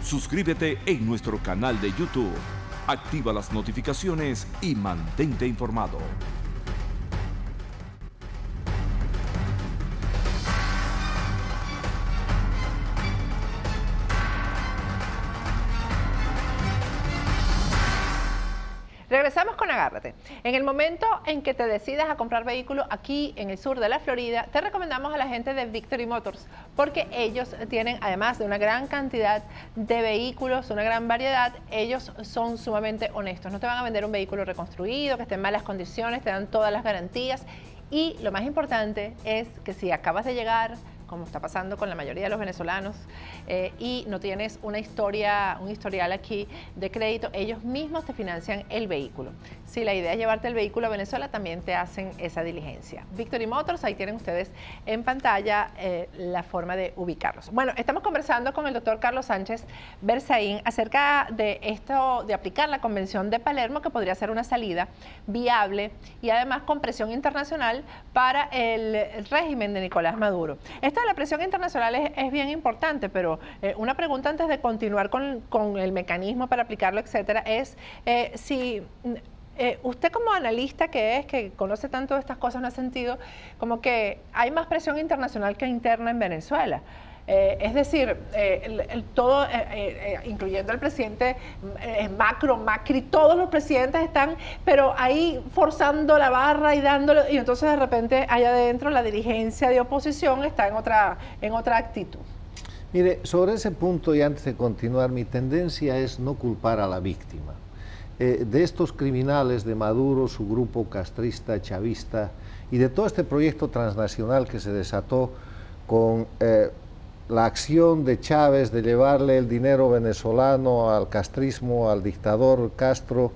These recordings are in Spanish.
Suscríbete en nuestro canal de YouTube, activa las notificaciones y mantente informado. Regresamos con Agárrate. En el momento en que te decidas a comprar vehículo aquí en el sur de la Florida, te recomendamos a la gente de Victory Motors, porque ellos tienen, además de una gran cantidad de vehículos, una gran variedad, ellos son sumamente honestos. No te van a vender un vehículo reconstruido, que esté en malas condiciones, te dan todas las garantías. Y lo más importante es que si acabas de llegar, como está pasando con la mayoría de los venezolanos, y no tienes un historial aquí de crédito, ellos mismos te financian el vehículo. Si la idea es llevarte el vehículo a Venezuela, también te hacen esa diligencia. Victory Motors, ahí tienen ustedes en pantalla la forma de ubicarlos. Bueno, estamos conversando con el doctor Carlos Sánchez Berzaín acerca de esto, de aplicar la Convención de Palermo, que podría ser una salida viable y además con presión internacional para el régimen de Nicolás Maduro. Esto de la presión internacional es bien importante, pero una pregunta antes de continuar con el mecanismo para aplicarlo, etcétera, es si usted como analista que conoce tanto de estas cosas, ¿no ha sentido como que hay más presión internacional que interna en Venezuela? Es decir, todo, incluyendo el presidente Macri, todos los presidentes están, pero ahí forzando la barra y dándolo, y entonces de repente allá adentro la dirigencia de oposición está en otra actitud. Mire, sobre ese punto, y antes de continuar, mi tendencia es no culpar a la víctima. De estos criminales, de Maduro, su grupo castrista, chavista, y de todo este proyecto transnacional que se desató con la acción de Chávez de llevarle el dinero venezolano al castrismo, al dictador Castro.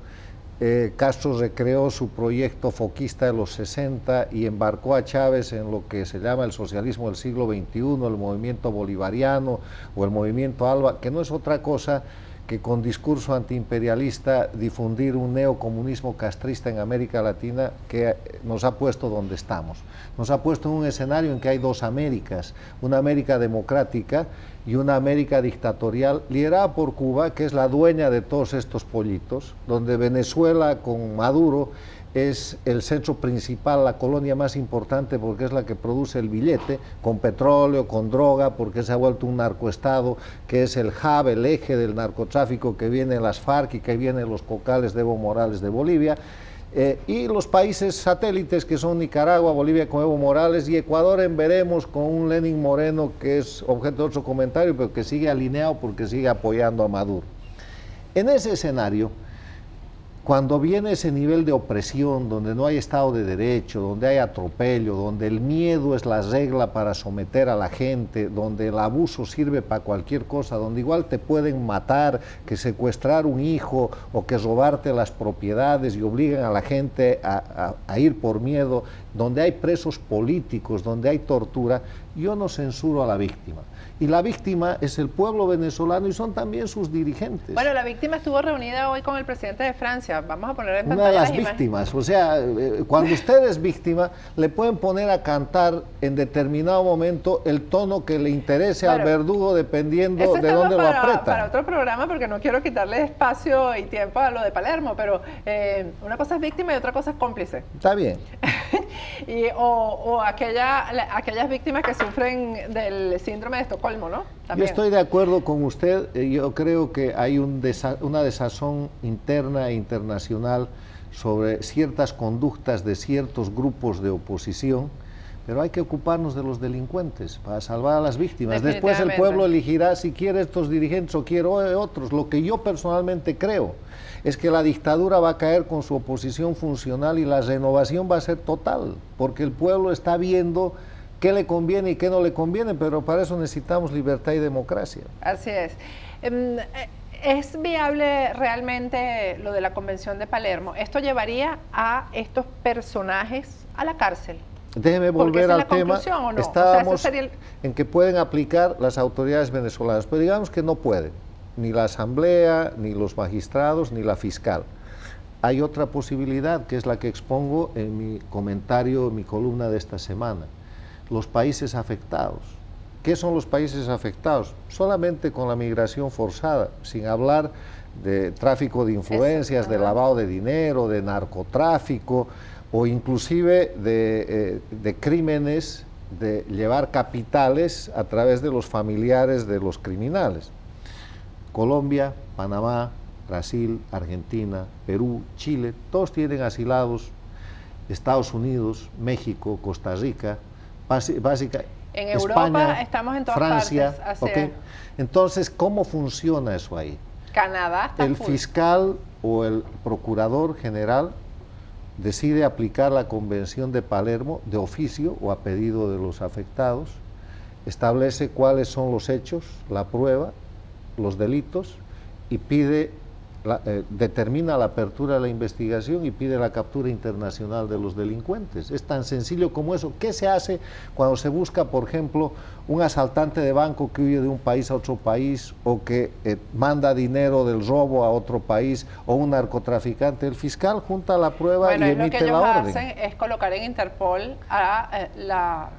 Castro recreó su proyecto foquista de los 60 y embarcó a Chávez en lo que se llama el socialismo del siglo XXI, el movimiento bolivariano o el movimiento ALBA, que no es otra cosa que con discurso antiimperialista difundir un neocomunismo castrista en América Latina que nos ha puesto donde estamos. Nos ha puesto en un escenario en que hay dos Américas, una América democrática y una América dictatorial liderada por Cuba, que es la dueña de todos estos pollitos, donde Venezuela con Maduro es el centro principal, la colonia más importante porque es la que produce el billete, con petróleo, con droga, porque se ha vuelto un narcoestado que es el hub, el eje del narcotráfico que viene en las FARC y que viene en los cocales de Evo Morales de Bolivia, y los países satélites que son Nicaragua, Bolivia con Evo Morales y Ecuador en veremos con un Lenín Moreno que es objeto de otro comentario, pero que sigue alineado porque sigue apoyando a Maduro. En ese escenario, cuando viene ese nivel de opresión, donde no hay Estado de Derecho, donde hay atropello, donde el miedo es la regla para someter a la gente, donde el abuso sirve para cualquier cosa, donde igual te pueden matar, que secuestrar un hijo o que robarte las propiedades y obligan a la gente a ir por miedo, donde hay presos políticos, donde hay tortura, yo no censuro a la víctima. Y la víctima es el pueblo venezolano y son también sus dirigentes. Bueno, la víctima estuvo reunida hoy con el presidente de Francia. Vamos a poner en pantalla una de las imágenes. víctimas. O sea, cuando usted es víctima, le pueden poner a cantar en determinado momento el tono que le interese al verdugo dependiendo de dónde lo apretan. Para otro programa, porque no quiero quitarle espacio y tiempo a lo de Palermo, pero una cosa es víctima y otra cosa es cómplice. Está bien. o aquellas víctimas que sufren del síndrome de Estocolmo, ¿no? También. Yo estoy de acuerdo con usted. Yo creo que hay una desazón interna e internacional sobre ciertas conductas de ciertos grupos de oposición, pero hay que ocuparnos de los delincuentes para salvar a las víctimas. Después el pueblo elegirá si quiere estos dirigentes o quiere otros. Lo que yo personalmente creo es que la dictadura va a caer con su oposición funcional y la renovación va a ser total, porque el pueblo está viendo qué le conviene y qué no le conviene, pero para eso necesitamos libertad y democracia. Así es. ¿Es viable realmente lo de la Convención de Palermo? ¿Esto llevaría a estos personajes a la cárcel? Déjeme volver al tema. ¿O no? Estábamos en que pueden aplicar las autoridades venezolanas, pero digamos que no pueden, ni la Asamblea, ni los magistrados, ni la fiscal. Hay otra posibilidad, que es la que expongo en mi comentario, en mi columna de esta semana. Los países afectados, ¿Qué son los países afectados? Solamente con la migración forzada, sin hablar de tráfico de influencias, de lavado de dinero, de narcotráfico o inclusive de crímenes de llevar capitales a través de los familiares de los criminales. Colombia, Panamá, Brasil, Argentina, Perú, Chile, todos tienen asilados, Estados Unidos, México, Costa Rica, básicamente en España, Europa estamos en todas Francia, partes. ¿okay? Entonces, ¿cómo funciona eso ahí? Canadá está El fiscal o el procurador general decide aplicar la Convención de Palermo de oficio o a pedido de los afectados, establece cuáles son los hechos, la prueba, los delitos y determina la apertura de la investigación y pide la captura internacional de los delincuentes. Es tan sencillo como eso. ¿Qué se hace cuando se busca, por ejemplo, un asaltante de banco que huye de un país a otro país o que manda dinero del robo a otro país o un narcotraficante? El fiscal junta la prueba y emite la orden. Lo que ellos hacen es colocar en Interpol a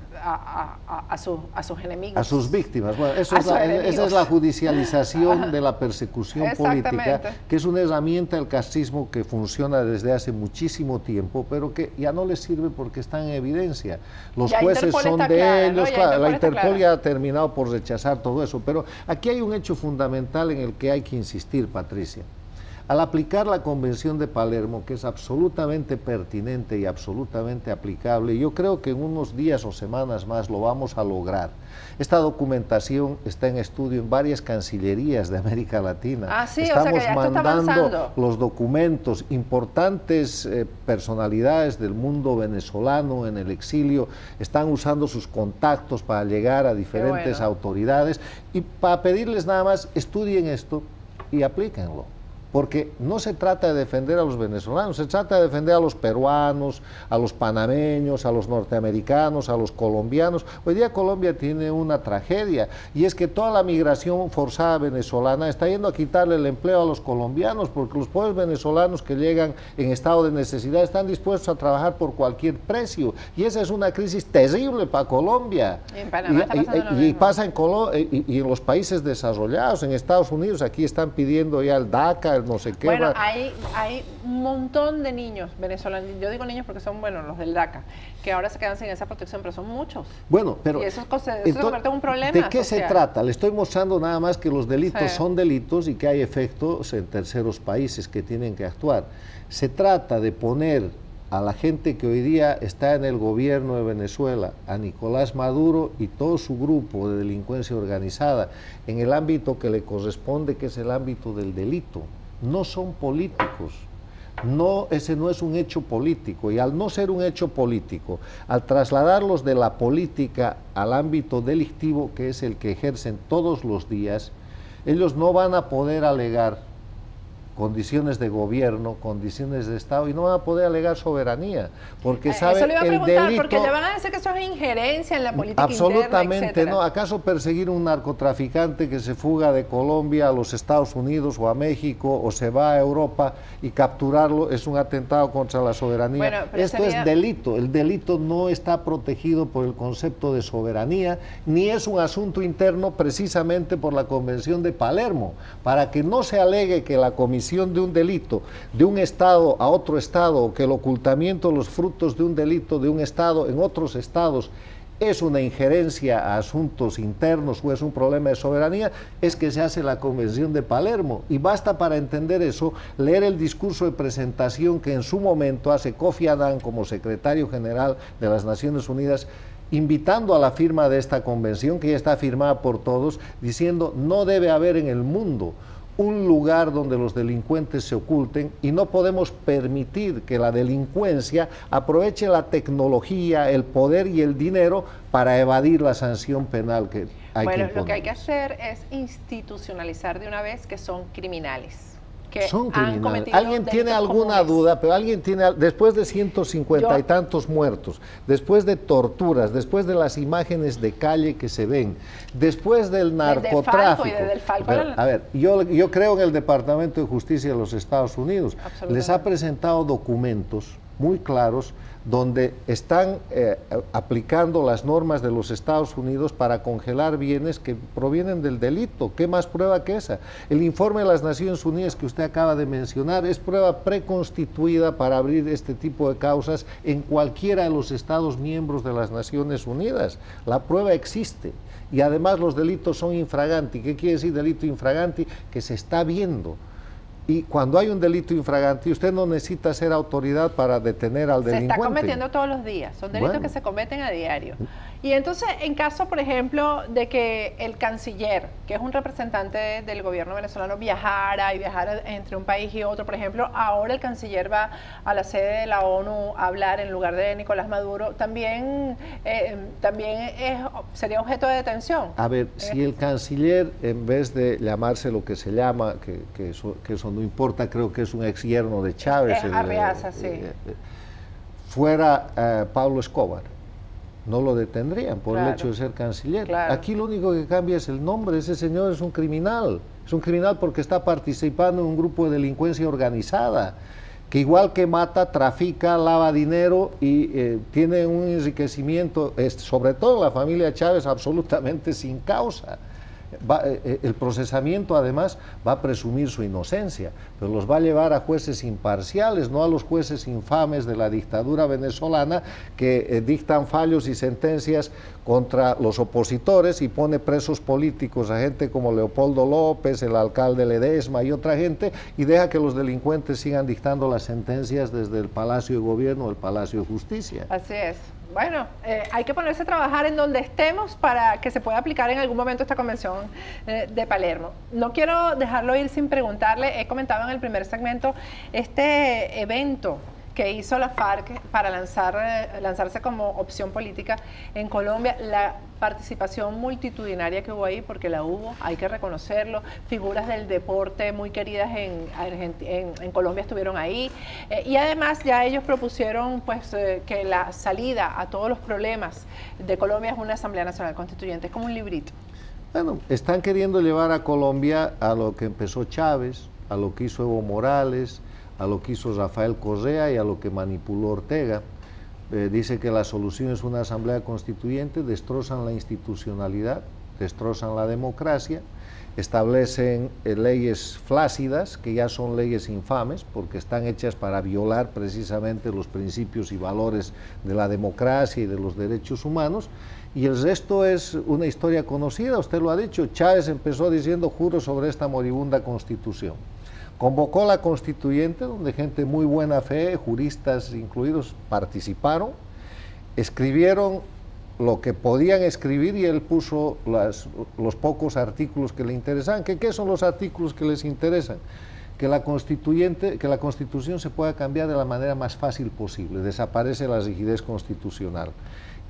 sus enemigos. A sus víctimas. Bueno, esa es la judicialización de la persecución política, que es una herramienta del castrismo que funciona desde hace muchísimo tiempo, pero que ya no les sirve porque está en evidencia. Los jueces son de ellos, ¿no? Claro, la Interpol ya ha terminado por rechazar todo eso, pero aquí hay un hecho fundamental en el que hay que insistir, Patricia. Al aplicar la Convención de Palermo, que es absolutamente pertinente y absolutamente aplicable, yo creo que en unos días o semanas más lo vamos a lograr. Esta documentación está en estudio en varias cancillerías de América Latina. Estamos mandando los documentos, importantes personalidades del mundo venezolano en el exilio están usando sus contactos para llegar a diferentes autoridades y para pedirles nada más, estudien esto y aplíquenlo. Porque no se trata de defender a los venezolanos, se trata de defender a los peruanos, a los panameños, a los norteamericanos, a los colombianos. Hoy día Colombia tiene una tragedia y es que toda la migración forzada venezolana está yendo a quitarle el empleo a los colombianos porque los pobres venezolanos que llegan en estado de necesidad están dispuestos a trabajar por cualquier precio y esa es una crisis terrible para Colombia. En Panamá y pasa en y en los países desarrollados, en Estados Unidos, aquí están pidiendo ya el DACA, no sé qué. Bueno, hay un montón de niños venezolanos, yo digo niños porque son, los del DACA, que ahora se quedan sin esa protección, pero son muchos. Bueno, pero... Y eso se convierte en un problema ¿De qué se trata? Le estoy mostrando nada más que los delitos son delitos y que hay efectos en terceros países que tienen que actuar. Se trata de poner a la gente que hoy día está en el gobierno de Venezuela, a Nicolás Maduro y todo su grupo de delincuencia organizada, en el ámbito que le corresponde, que es el ámbito del delito. No son políticos, ese no es un hecho político, y al no ser un hecho político, al trasladarlos de la política al ámbito delictivo, que es el que ejercen todos los días, ellos no van a poder alegar condiciones de gobierno, condiciones de Estado, y no van a poder alegar soberanía, porque saben eso le iba a preguntar, el delito... porque le van a decir que eso es injerencia en la política absolutamente interna, no. ¿Acaso perseguir un narcotraficante que se fuga de Colombia a los Estados Unidos o a México o se va a Europa y capturarlo es un atentado contra la soberanía? Esto es delito. El delito no está protegido por el concepto de soberanía, ni es un asunto interno precisamente por la Convención de Palermo, para que no se alegue que la comisión de un delito de un Estado a otro Estado, o que el ocultamiento de los frutos de un delito de un Estado en otros Estados es una injerencia a asuntos internos o es un problema de soberanía, es que se hace la Convención de Palermo. Y basta para entender eso leer el discurso de presentación que en su momento hace Kofi Annan como secretario general de las Naciones Unidas, invitando a la firma de esta convención, que ya está firmada por todos, diciendo no debe haber en el mundo un lugar donde los delincuentes se oculten y no podemos permitir que la delincuencia aproveche la tecnología, el poder y el dinero para evadir la sanción penal que hay que imponer. Lo que hay que hacer es institucionalizar de una vez que son criminales. Que son criminales. ¿Alguien tiene alguna duda? Pero alguien tiene, después de 150 y tantos muertos, después de torturas, después de las imágenes de calle que se ven, después del narcotráfico. A ver, yo creo en el Departamento de Justicia de los Estados Unidos. Les ha presentado documentos muy claros donde están aplicando las normas de los Estados Unidos para congelar bienes que provienen del delito. ¿Qué más prueba que esa? El informe de las Naciones Unidas que usted acaba de mencionar es prueba preconstituida para abrir este tipo de causas en cualquiera de los Estados miembros de las Naciones Unidas. La prueba existe. Y además los delitos son infraganti. ¿Qué quiere decir delito infraganti? Que se está viendo. Y cuando hay un delito infraganti, usted no necesita ser autoridad para detener al delincuente. Se está cometiendo todos los días, son delitos que se cometen a diario. Y entonces, en caso, por ejemplo, de que el canciller, que es un representante del gobierno venezolano, viajara entre un país y otro, por ejemplo, ahora el canciller va a la sede de la ONU a hablar en lugar de Nicolás Maduro, también sería objeto de detención. A ver, si el canciller, en vez de llamarse lo que se llama, que eso no importa, creo que es un ex yerno de Chávez, Arriaza, sí. Fuera Pablo Escobar, no lo detendrían por el hecho de ser canciller. Claro. Aquí lo único que cambia es el nombre. Ese señor es un criminal. Es un criminal porque está participando en un grupo de delincuencia organizada, que igual que mata, trafica, lava dinero y tiene un enriquecimiento, sobre todo la familia Chávez, absolutamente sin causa. El procesamiento además va a presumir su inocencia, pero los va a llevar a jueces imparciales, no a los jueces infames de la dictadura venezolana que dictan fallos y sentencias contra los opositores y pone presos políticos a gente como Leopoldo López, el alcalde Ledesma y otra gente, y deja que los delincuentes sigan dictando las sentencias desde el Palacio de Gobierno o el Palacio de Justicia. Así es. Bueno, hay que ponerse a trabajar en donde estemos para que se pueda aplicar en algún momento esta convención de Palermo. No quiero dejarlo ir sin preguntarle, he comentado en el primer segmento, este evento que hizo la FARC para lanzarse como opción política en Colombia, la participación multitudinaria que hubo ahí, porque la hubo, hay que reconocerlo, figuras del deporte muy queridas en Colombia estuvieron ahí, y además ya ellos propusieron pues que la salida a todos los problemas de Colombia es una Asamblea Nacional Constituyente, es como un librito. Bueno, están queriendo llevar a Colombia a lo que empezó Chávez, a lo que hizo Evo Morales, a lo que hizo Rafael Correa y a lo que manipuló Ortega. Dice que la solución es una asamblea constituyente, destrozan la institucionalidad, destrozan la democracia, establecen leyes flácidas, que ya son leyes infames, porque están hechas para violar precisamente los principios y valores de la democracia y de los derechos humanos, y el resto es una historia conocida, usted lo ha dicho, Chávez empezó diciendo juro sobre esta moribunda constitución. Convocó la constituyente, donde gente muy buena fe, juristas incluidos, participaron, escribieron lo que podían escribir y él puso los pocos artículos que le interesaban. ¿Qué son los artículos que les interesan? Que la Constitución se pueda cambiar de la manera más fácil posible, desaparece la rigidez constitucional,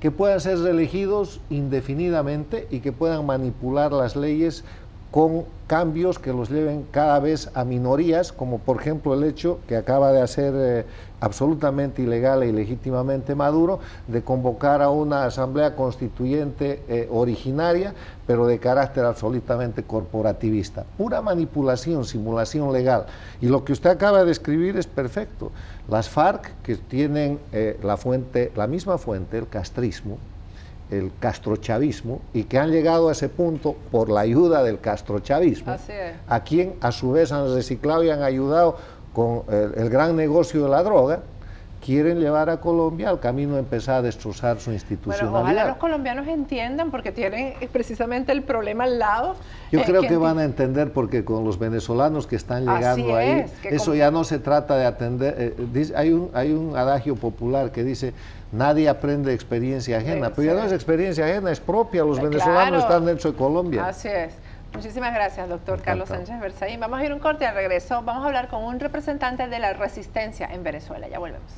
que puedan ser reelegidos indefinidamente y que puedan manipular las leyes con cambios que los lleven cada vez a minorías, como por ejemplo el hecho que acaba de hacer absolutamente ilegal e ilegítimamente Maduro, de convocar a una asamblea constituyente originaria, pero de carácter absolutamente corporativista. Pura manipulación, simulación legal. Y lo que usted acaba de escribir es perfecto. Las FARC, que tienen la misma fuente, el castrismo, el castrochavismo, y que han llegado a ese punto por la ayuda del castrochavismo, a quien a su vez han reciclado y han ayudado con el gran negocio de la droga, quieren llevar a Colombia al camino de empezar a destrozar su institucionalidad. Bueno, ojalá los colombianos entiendan, porque tienen precisamente el problema al lado. Yo creo que van a entender, porque con los venezolanos que están llegando ahí, eso ya no se trata de atender. Hay un adagio popular que dice, nadie aprende experiencia ajena, pero ya no es experiencia ajena, es propia, los venezolanos están dentro de Colombia. Así es. Muchísimas gracias, doctor Carlos Sánchez Berzaín. Vamos a ir un corte, al regreso vamos a hablar con un representante de la resistencia en Venezuela. Ya volvemos.